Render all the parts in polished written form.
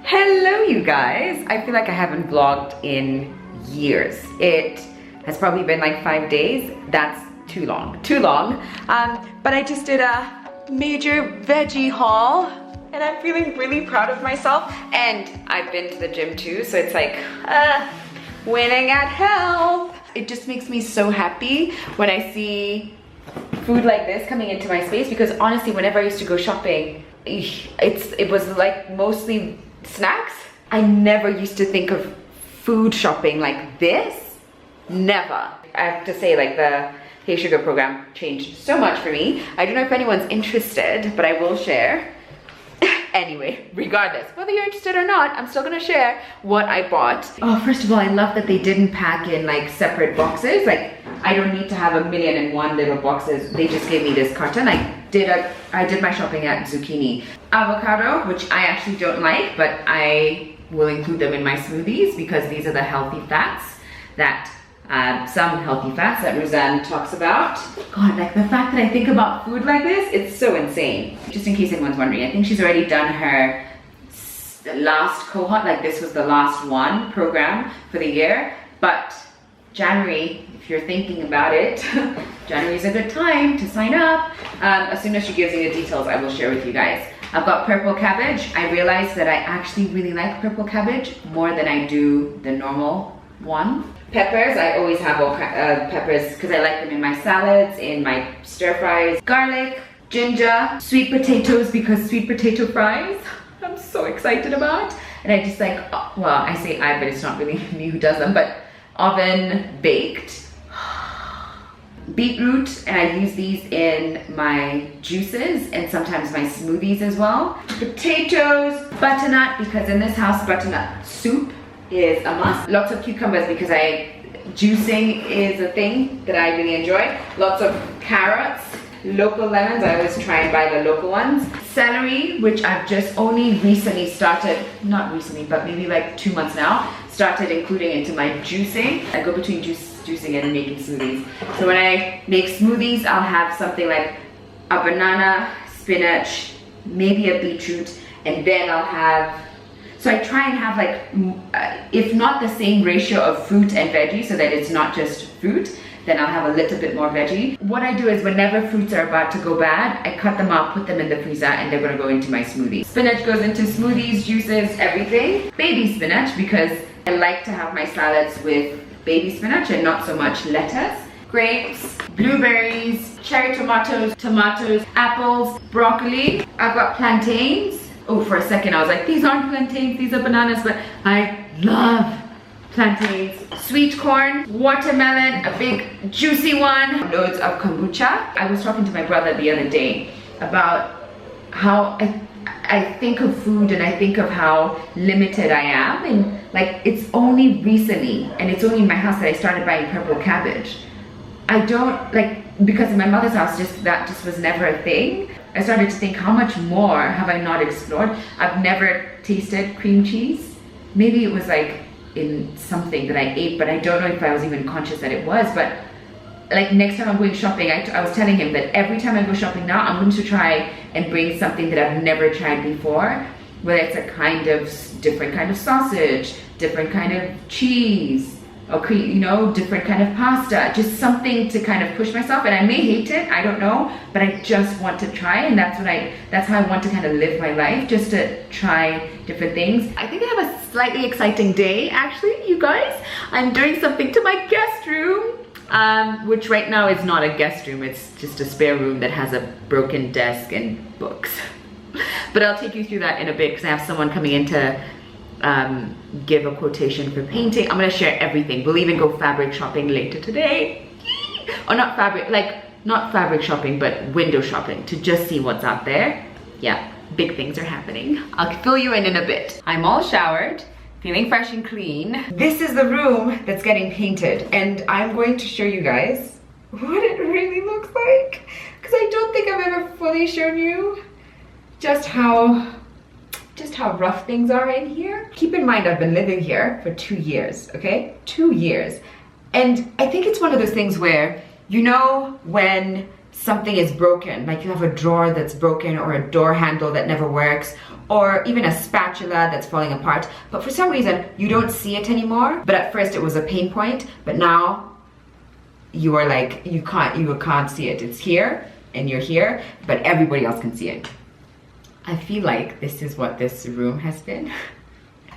Hello you guys. I feel like I haven't vlogged in years. It has probably been like 5 days. That's too long. But I just did a major veggie haul and I'm feeling really proud of myself. And I've been to the gym too, so it's like winning at health. It just makes me so happy when I see food like this coming into my space, because honestly, whenever I used to go shopping, it was like mostly snacks. I never used to think of food shopping like this. Never. I have to say, like, the Hey Sugar program changed so much for me. I don't know if anyone's interested, but I will share. Anyway, regardless, whether you're interested or not, I'm still gonna share what I bought. Oh, first of all, I love that they didn't pack in like separate boxes. Like, I don't need to have 1,000,001 little boxes. They just gave me this carton. I did my shopping at Zucchini. Avocado, which I actually don't like, but I will include them in my smoothies because these are the healthy fats that some healthy fats that Roseanne talks about. God, like the fact that I think about food like this, it's so insane. Just in case anyone's wondering, I think she's already done her last cohort, like this was the last one program for the year. But January, if you're thinking about it, January is a good time to sign up. As soon as she gives me the details, I will share with you guys. I've got purple cabbage. I realized that I actually really like purple cabbage more than I do the normal one. Peppers, I always have all peppers because I like them in my salads, in my stir fries. Garlic, ginger, sweet potatoes because sweet potato fries, I'm so excited about. And I just like, well, I say I, but it's not really me who does them, but oven baked. Beetroot, and I use these in my juices and sometimes my smoothies as well. Potatoes, butternut, because in this house butternut soup is a must. Lots of cucumbers because juicing is a thing that I really enjoy. Lots of carrots, local lemons, I always try and buy the local ones. Celery, which I've just only recently started, not recently, but maybe like 2 months now, started including into my juicing. I go between juicing and making smoothies. So when I make smoothies, I'll have something like a banana, spinach, maybe a beetroot, and then I'll have, so I try and have like, if not the same ratio of fruit and veggie, so that it's not just fruit, then I'll have a little bit more veggie. What I do is whenever fruits are about to go bad, I cut them up, put them in the freezer, and they're gonna go into my smoothie. Spinach goes into smoothies, juices, everything. Baby spinach, because I like to have my salads with baby spinach and not so much lettuce. Grapes, blueberries, cherry tomatoes, apples, broccoli. I've got plantains. Oh, for a second I was like, these aren't plantains, these are bananas, but I love plantains. Sweet corn, watermelon, a big juicy one, loads of kombucha. I was talking to my brother the other day about how I think of food and I think of how limited I am, and like it's only recently and it's only in my house that I started buying purple cabbage. I don't like, because in my mother's house that just was never a thing. I started to think, how much more have I not explored? I've never tasted cream cheese. Maybe it was like in something that I ate, but I don't know if I was even conscious that it was. But like next time I'm going shopping, I was telling him that every time I go shopping now, I'm going to try and bring something that I've never tried before, whether it's a different kind of sausage, different kind of cheese, or you know, different kind of pasta, just something to kind of push myself. And I may hate it, I don't know, but I just want to try, and that's how I want to kind of live my life, just to try different things. I think I have a slightly exciting day, actually, you guys. I'm doing something to my guest room, which right now is not a guest room, it's just a spare room that has a broken desk and books. But I'll take you through that in a bit because I have someone coming in to give a quotation for painting. I'm gonna share everything. We'll even go fabric shopping later today. Or not fabric shopping, but window shopping to just see what's out there. Yeah, big things are happening. I'll fill you in a bit. I'm all showered, feeling fresh and clean. This is the room that's getting painted, and I'm going to show you guys what it really looks like, because I don't think I've ever fully shown you just how rough things are in here. Keep in mind, I've been living here for 2 years, okay? 2 years. And I think it's one of those things where, you know, when something is broken, like you have a drawer that's broken or a door handle that never works, or even a spatula that's falling apart, but for some reason you don't see it anymore. But at first it was a pain point, but now you are like, you can't see it. It's here and you're here, but everybody else can see it. I feel like this is what this room has been.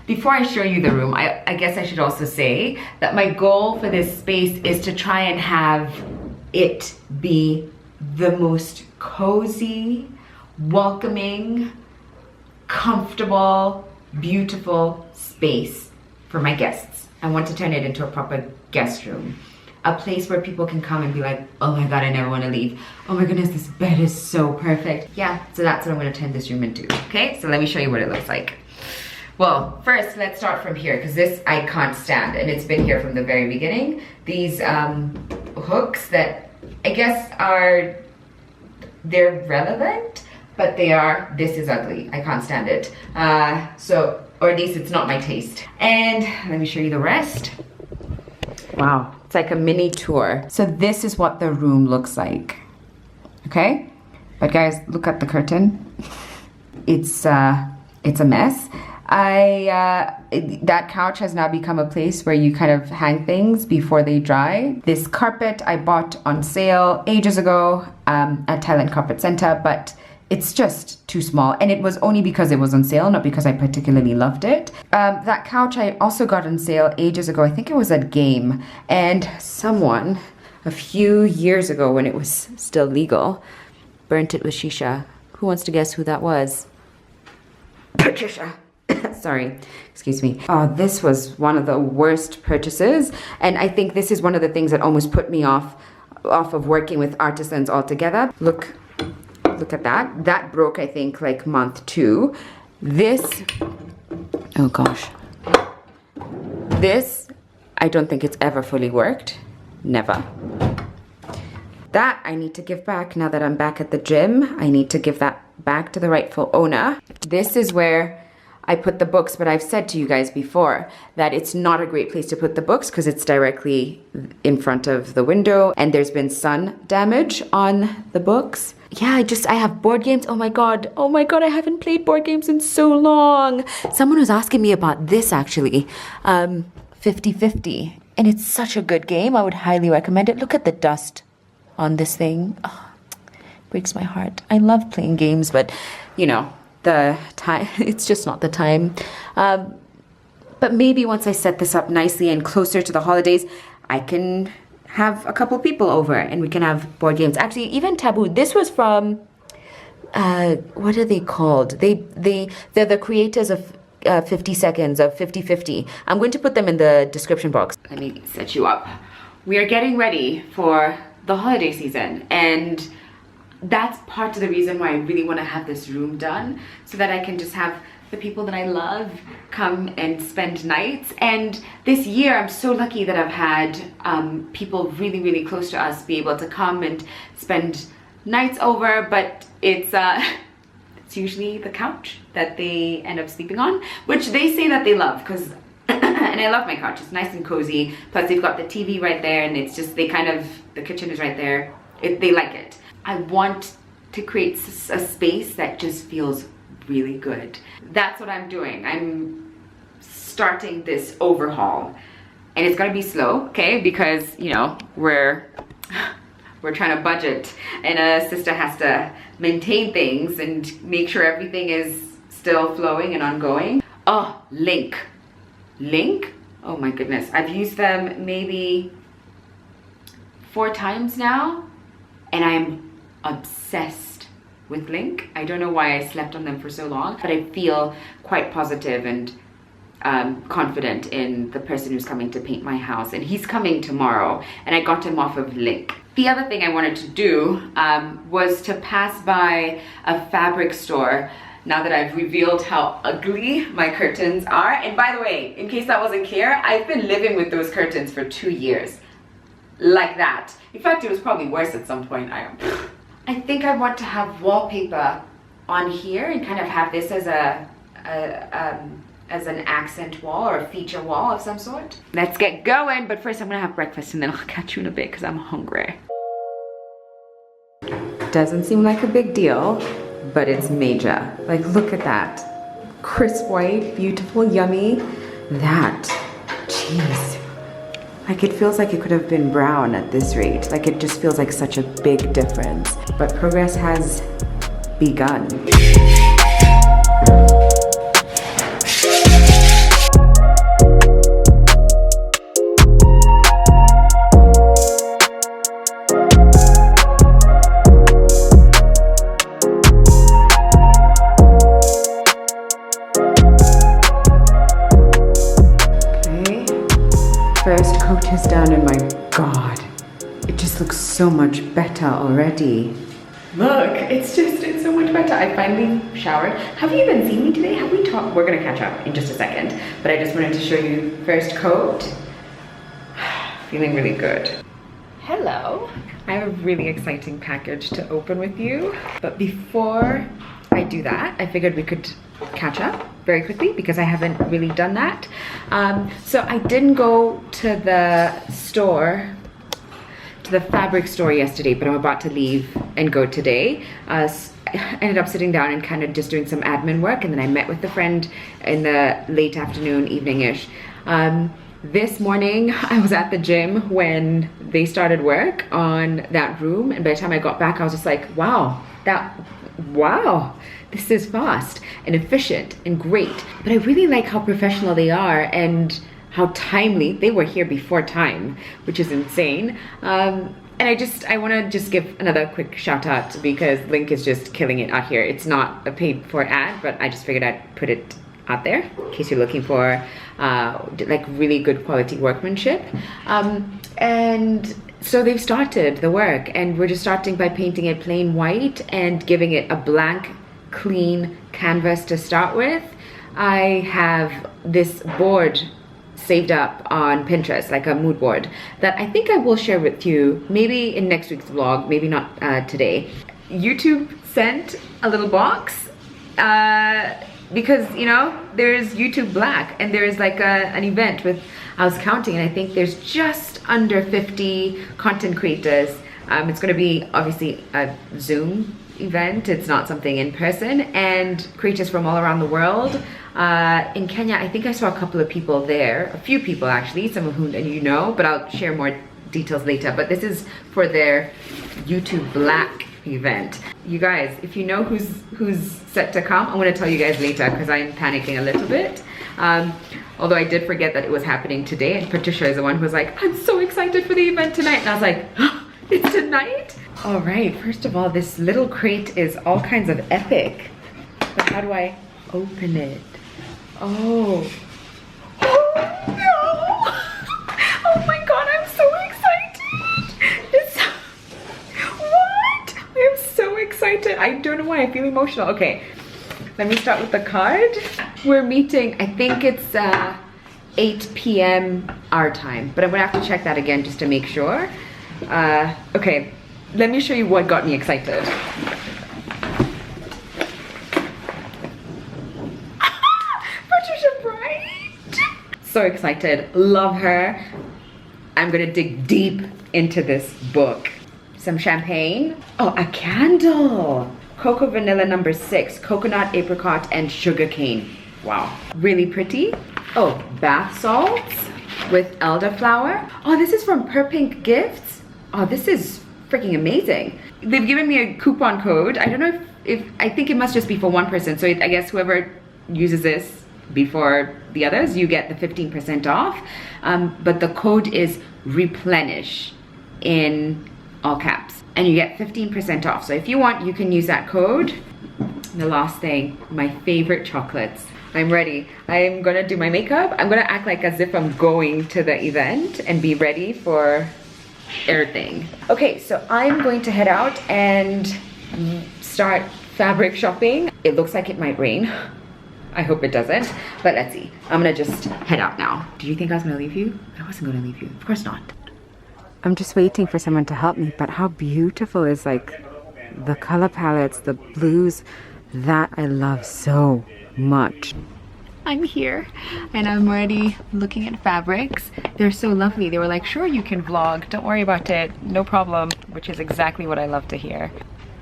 Before I show you the room, I guess I should also say that my goal for this space is to try and have it be the most cozy, welcoming, comfortable, beautiful space for my guests. I want to turn it into a proper guest room. A place where people can come and be like, oh my God, I never want to leave. Oh my goodness, this bed is so perfect. Yeah, so that's what I'm going to turn this room into. Okay, so let me show you what it looks like. Well, first let's start from here, because this I can't stand, and it's been here from the very beginning. These hooks that I guess they're relevant, but this is ugly. I can't stand it. Or at least it's not my taste. And let me show you the rest. Wow, it's like a mini tour. So this is what the room looks like, okay? But guys, look at the curtain. It's a mess. That couch has now become a place where you kind of hang things before they dry. This carpet I bought on sale ages ago at Thailand Carpet Center, but it's just too small, and it was only because it was on sale, not because I particularly loved it. That couch I also got on sale ages ago. I think it was at Game, and someone a few years ago, when it was still legal, burnt it with shisha. Who wants to guess who that was? Patricia. Sorry, excuse me. Oh, this was one of the worst purchases, and I think this is one of the things that almost put me off of working with artisans altogether. Look at that. That broke, I think, like month 2. This, oh gosh. This, I don't think it's ever fully worked. Never. That I need to give back now that I'm back at the gym. I need to give that back to the rightful owner. This is where I put the books, but I've said to you guys before that it's not a great place to put the books because it's directly in front of the window and there's been sun damage on the books. Yeah, I have board games. Oh my God, I haven't played board games in so long. Someone was asking me about this actually, 50-50, and it's such a good game. I would highly recommend it. Look at the dust on this thing. Oh, breaks my heart. I love playing games, but you know, the time, it's just not the time. But maybe once I set this up nicely and closer to the holidays, I can have a couple people over and we can have board games. Actually, even Taboo, this was from, what are they called? They're the creators of 50 Seconds, of 50-50. I'm going to put them in the description box. Let me set you up. We are getting ready for the holiday season, and that's part of the reason why I really want to have this room done, so that I can just have the people that I love come and spend nights. And this year I'm so lucky that I've had people really, really close to us be able to come and spend nights over, but it's usually the couch that they end up sleeping on, which they say that they love, because and I love my couch. It's nice and cozy, plus they've got the TV right there, and it's just, the kitchen is right there. They like it. I want to create a space that just feels really good. That's what I'm doing. I'm starting this overhaul, and it's gonna be slow, okay? Because, you know, we're trying to budget, and a sister has to maintain things and make sure everything is still flowing and ongoing. Oh, Lynk. Oh my goodness. I've used them maybe 4 times now, and I'm obsessed with Lynk. I don't know why I slept on them for so long, but I feel quite positive and confident in the person who's coming to paint my house, and he's coming tomorrow, and I got him off of Lynk. The other thing I wanted to do was to pass by a fabric store now that I've revealed how ugly my curtains are. And by the way, in case that wasn't clear, I've been living with those curtains for 2 years. Like that. In fact, it was probably worse at some point. I think I want to have wallpaper on here and kind of have this as an accent wall or a feature wall of some sort. Let's get going, but first I'm gonna have breakfast and then I'll catch you in a bit because I'm hungry. Doesn't seem like a big deal, but it's major. Like, look at that. crisp white, beautiful, yummy. That, jeez. Like it feels like it could have been brown at this rate. Like it just feels like such a big difference. But progress has begun. First coat is done and my God, it just looks so much better already. Look, it's so much better. I finally showered. Have you even seen me today? Have we talked? We're gonna catch up in just a second, but I just wanted to show you first coat. Feeling really good. Hello. I have a really exciting package to open with you, but before I do that, I figured we could catch up very quickly because I haven't really done that. So I didn't go to the store, to the fabric store yesterday, but I'm about to leave and go today. I ended up sitting down and kind of just doing some admin work, and then I met with a friend in the late afternoon, evening-ish. This morning I was at the gym when they started work on that room, and by the time I got back I was just like, wow, this is fast and efficient and great. But I really like how professional they are and how timely. They were here before time, which is insane. And I want to just give another quick shout out because Lynk is just killing it out here. It's not a paid for ad, but I just figured I'd put it out there in case you're looking for like really good quality workmanship. And so they've started the work, and we're just starting by painting it plain white and giving it a blank, clean canvas to start with. I have this board saved up on Pinterest, like a mood board, that I think I will share with you maybe in next week's vlog, maybe not today. YouTube sent a little box because, you know, there's YouTube Black, and there's like an event with, I was counting, and I think there's just under 50 content creators. It's going to be obviously a Zoom event. It's not something in person, and creators from all around the world. In Kenya, I think I saw a couple of people there, a few people actually, some of whom you know, but I'll share more details later. But this is for their YouTube Black event. You guys, if you know who's set to come, I'm going to tell you guys later because I'm panicking a little bit. Although I did forget that it was happening today, and Patricia is the one who was like, I'm so excited for the event tonight. And I was like, oh, it's tonight? All right, first of all, this little crate is all kinds of epic. But how do I open it? Oh. Oh no! Oh my God, I'm so excited! What? I am so excited. I don't know why, I feel emotional. Okay, let me start with the card. We're meeting, I think it's 8 p.m. our time, but I'm gonna have to check that again just to make sure. Okay, let me show you what got me excited. Patricia Bright! So excited, love her. I'm gonna dig deep into this book. Some champagne. Oh, a candle. Cocoa Vanilla number 6, coconut, apricot, and sugarcane. Wow, really pretty. Oh, bath salts with elderflower. Oh, this is from Purpink Gifts. Oh, this is freaking amazing. They've given me a coupon code. I don't know if I think it must just be for one person. So I guess whoever uses this before the others, you get the 15% off. But the code is replenish in all caps, and you get 15% off. So if you want, you can use that code. The last thing, my favorite chocolates. I'm ready. I'm gonna do my makeup. I'm gonna act like as if I'm going to the event and be ready for everything. Okay, so I'm going to head out and start fabric shopping. It looks like it might rain. I hope it doesn't, but let's see. I'm gonna just head out now. Do you think I was gonna leave you? I wasn't gonna leave you. Of course not. I'm just waiting for someone to help me, but how beautiful is like the color palettes, the blues, that I love so much. I'm here and I'm already looking at fabrics. They're so lovely. They were like, sure, you can vlog. Don't worry about it. No problem, which is exactly what I love to hear.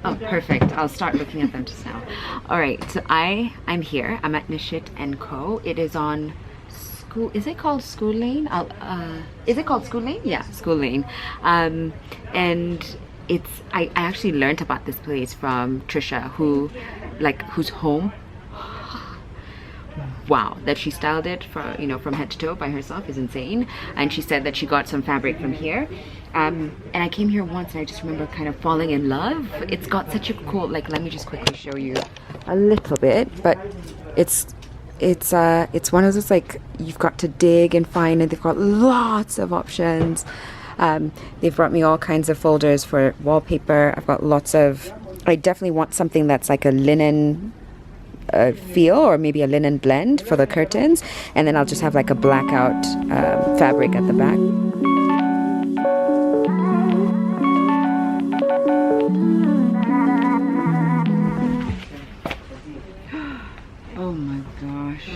Oh, perfect. I'll start looking at them just now. All right, so I'm here. I'm at Nishit Co. It is on School. Is it called School Lane? Is it called School Lane? Yeah, School Lane. And I actually learned about this place from Trisha, whose home. Wow, that she styled it for, you know, from head to toe by herself is insane. And she said that she got some fabric from here. And I came here once and I just remember kind of falling in love. It's got such a cool, like, let me just quickly show you a little bit, but it's one of those, like, you've got to dig and find, and they've got lots of options. They've brought me all kinds of folders for wallpaper. I've got lots of, I definitely want something that's like a linen feel, or maybe a linen blend for the curtains, and then I'll just have like a blackout fabric at the back. Oh my gosh.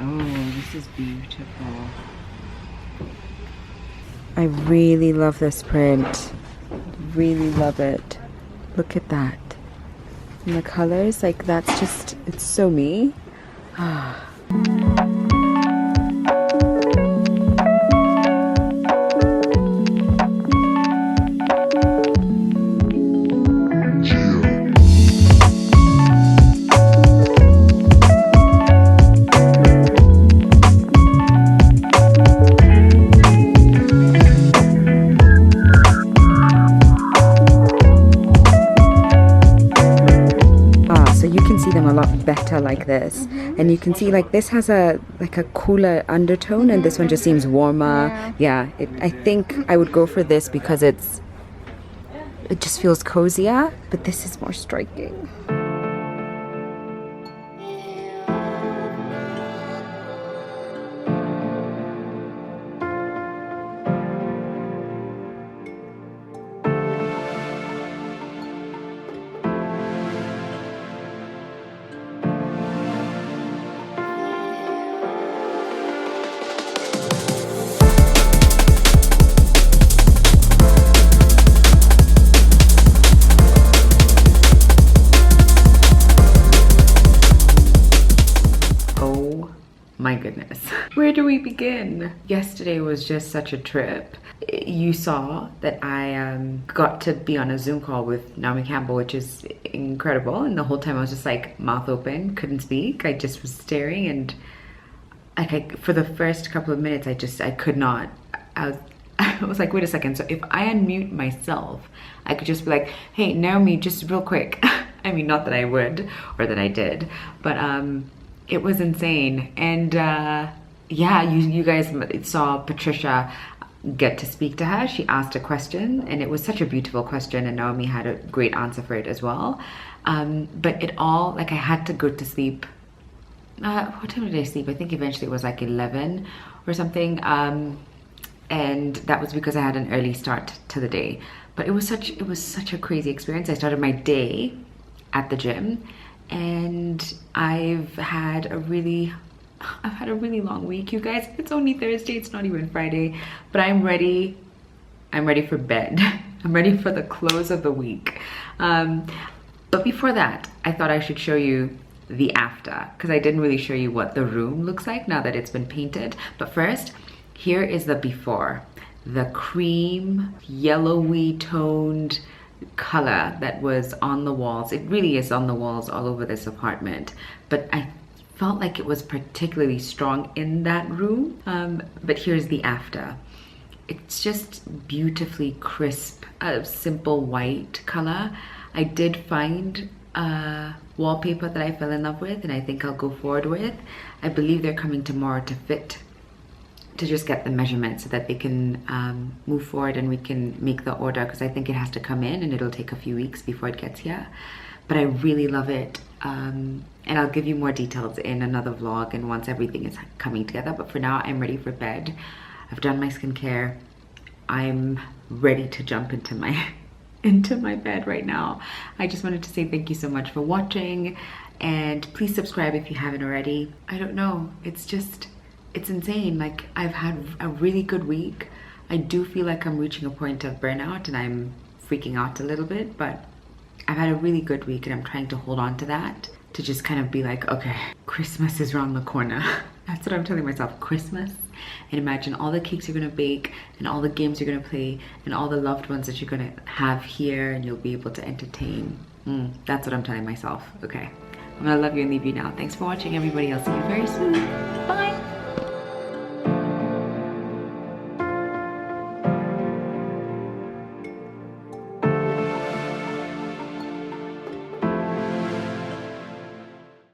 Oh, this is beautiful. I really love this print. Really love it. Look at that. And the colors, like, that's just, it's so me. Better like this, and you can see like this has a cooler undertone, and this one just seems warmer. Yeah, I think I would go for this because it just feels cozier, but this is more striking. My goodness, where do we begin? Yesterday was just such a trip. You saw that I got to be on a Zoom call with Naomi Campbell, which is incredible. And the whole time I was just like mouth open, couldn't speak. I just was staring, and like for the first couple of minutes, I could not. I was like, wait a second. So if I unmute myself, I could just be like, hey, Naomi, just real quick. I mean, not that I would or that I did, but it was insane. And yeah, you guys saw Patricia get to speak to her. She asked a question, and it was such a beautiful question, and Naomi had a great answer for it as well. But it all, like, I had to go to sleep. What time did I sleep? I think eventually it was like 11 or something. And that was because I had an early start to the day. But it was such a crazy experience. I started my day at the gym, and I've had a really long week, you guys. It's only Thursday, it's not even Friday, but I'm ready for bed. I'm ready for the close of the week. But before that, I thought I should show you the after, because I didn't really show you what the room looks like now that it's been painted. But first, here is the before. The cream, yellowy toned color that was on the walls. It really is on the walls all over this apartment, but I felt like it was particularly strong in that room. But here's the after. It's just beautifully crisp, a simple white color. I did find wallpaper that I fell in love with, and I think I'll go forward with. I believe they're coming tomorrow to just get the measurements so that they can move forward and we can make the order, because I think it has to come in and it'll take a few weeks before it gets here. But I really love it, and I'll give you more details in another vlog and once everything is coming together. But for now, I'm ready for bed. I've done my skincare. I'm ready to jump into my bed right now. I just wanted to say thank you so much for watching, and please subscribe if you haven't already. I don't know, it's insane. Like, I've had a really good week. I do feel like I'm reaching a point of burnout and I'm freaking out a little bit, but I've had a really good week and I'm trying to hold on to that, to just kind of be like, okay, Christmas is around the corner. That's what I'm telling myself, Christmas. And imagine all the cakes you're gonna bake and all the games you're gonna play and all the loved ones that you're gonna have here and you'll be able to entertain. That's what I'm telling myself. Okay, I'm gonna love you and leave you now. Thanks for watching, everybody. I'll see you very soon. Bye.